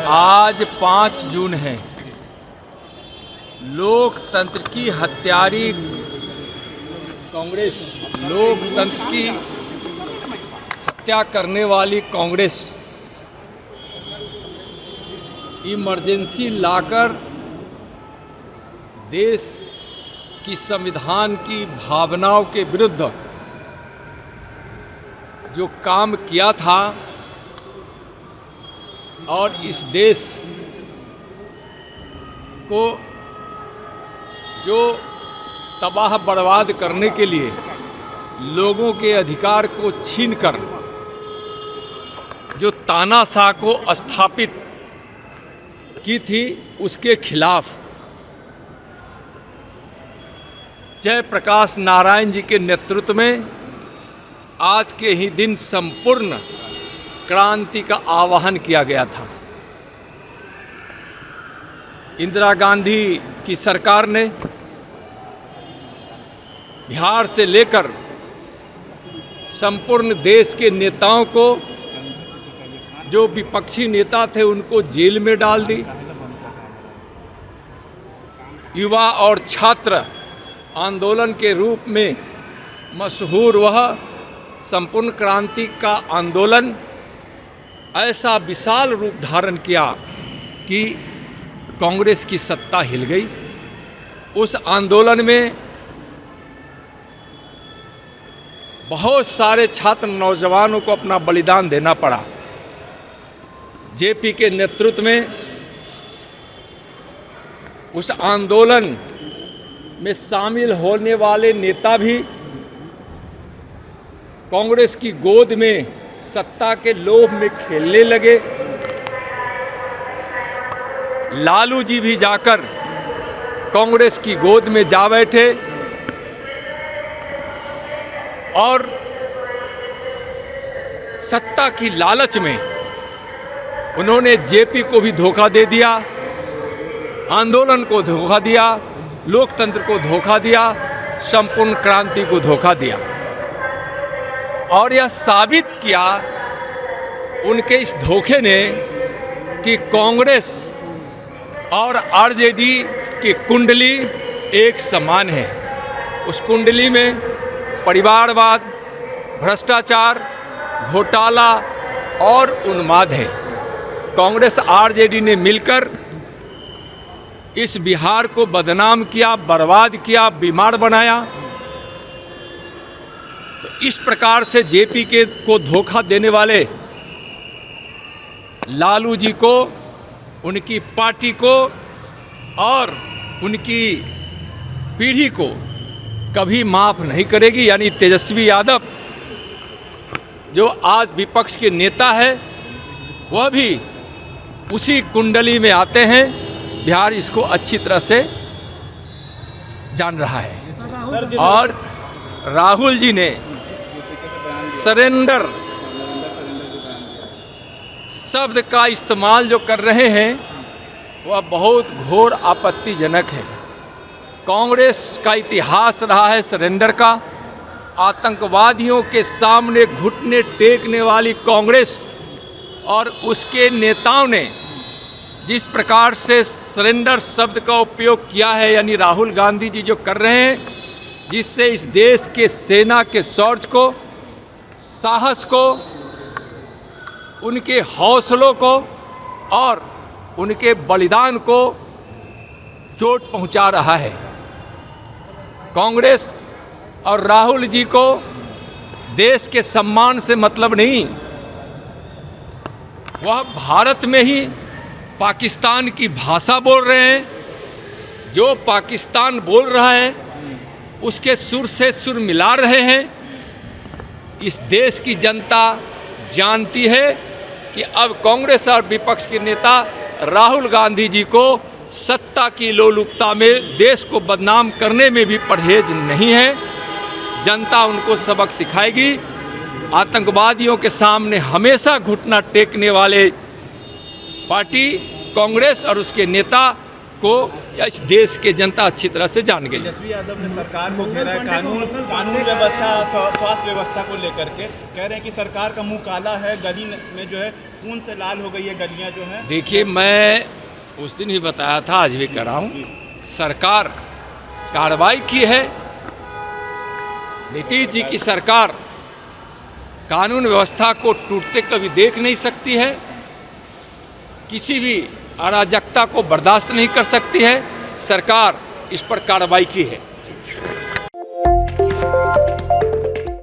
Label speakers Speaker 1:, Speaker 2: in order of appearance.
Speaker 1: आज 5 जून है। लोकतंत्र की हत्यारी कांग्रेस, लोकतंत्र की हत्या करने वाली कांग्रेस इमरजेंसी लाकर देश की संविधान की भावनाओं के विरुद्ध जो काम किया था और इस देश को जो तबाह बर्बाद करने के लिए लोगों के अधिकार को छीनकर जो तानाशाह को स्थापित की थी, उसके खिलाफ जयप्रकाश नारायण जी के नेतृत्व में आज के ही दिन संपूर्ण क्रांति का आह्वान किया गया था। इंदिरा गांधी की सरकार ने बिहार से लेकर संपूर्ण देश के नेताओं को, जो विपक्षी नेता थे, उनको जेल में डाल दी। युवा और छात्र आंदोलन के रूप में मशहूर वह संपूर्ण क्रांति का आंदोलन ऐसा विशाल रूप धारण किया कि कांग्रेस की सत्ता हिल गई। उस आंदोलन में बहुत सारे छात्र नौजवानों को अपना बलिदान देना पड़ा। जेपी के नेतृत्व में उस आंदोलन में शामिल होने वाले नेता भी कांग्रेस की गोद में सत्ता के लोभ में खेलने लगे। लालू जी भी जाकर कांग्रेस की गोद में जा बैठे और सत्ता की लालच में उन्होंने जेपी को भी धोखा दे दिया, आंदोलन को धोखा दिया, लोकतंत्र को धोखा दिया, संपूर्ण क्रांति को धोखा दिया। और यह साबित किया उनके इस धोखे ने कि कांग्रेस और आरजेडी की कुंडली एक समान है। उस कुंडली में परिवारवाद, भ्रष्टाचार, घोटाला और उन्माद है। कांग्रेस आरजेडी ने मिलकर इस बिहार को बदनाम किया, बर्बाद किया, बीमार बनाया। तो इस प्रकार से जेपी को धोखा देने वाले लालू जी को, उनकी पार्टी को और उनकी पीढ़ी को कभी माफ नहीं करेगी। यानी तेजस्वी यादव जो आज विपक्ष के नेता है, वह भी उसी कुंडली में आते हैं। बिहार इसको अच्छी तरह से जान रहा है। और राहुल जी ने सरेंडर शब्द का इस्तेमाल जो कर रहे हैं, वह बहुत घोर आपत्तिजनक है। कांग्रेस का इतिहास रहा है सरेंडर का। आतंकवादियों के सामने घुटने टेकने वाली कांग्रेस और उसके नेताओं ने जिस प्रकार से सरेंडर शब्द का उपयोग किया है, यानी राहुल गांधी जी जो कर रहे हैं, जिससे इस देश के सेना के शौर्य को, साहस को, उनके हौसलों को और उनके बलिदान को चोट पहुंचा रहा है। कांग्रेस और राहुल जी को देश के सम्मान से मतलब नहीं, वह भारत में ही पाकिस्तान की भाषा बोल रहे हैं। जो पाकिस्तान बोल रहा है उसके सुर से सुर मिला रहे हैं। इस देश की जनता जानती है कि अब कांग्रेस और विपक्ष के नेता राहुल गांधी जी को सत्ता की लोलुपता में देश को बदनाम करने में भी परहेज नहीं है। जनता उनको सबक सिखाएगी। आतंकवादियों के सामने हमेशा घुटना टेकने वाले पार्टी कांग्रेस और उसके नेता को इस देश के जनता अच्छी तरह से जान गई।
Speaker 2: तेजस्वी यादव ने सरकार को घेरा है कानून व्यवस्था स्वास्थ्य व्यवस्था को लेकर के, कह रहे हैं कि सरकार का मुंह काला है, गली में जो है खून से लाल हो गई है गलियां जो हैं।
Speaker 1: देखिए, मैं उस दिन ही बताया था, आज भी कर रहा हूँ, सरकार कार्रवाई की है। नीतीश जी की सरकार कानून व्यवस्था को टूटते कभी देख नहीं सकती है, किसी भी अराजकता को बर्दाश्त नहीं कर सकती है। सरकार इस पर कार्रवाई की है।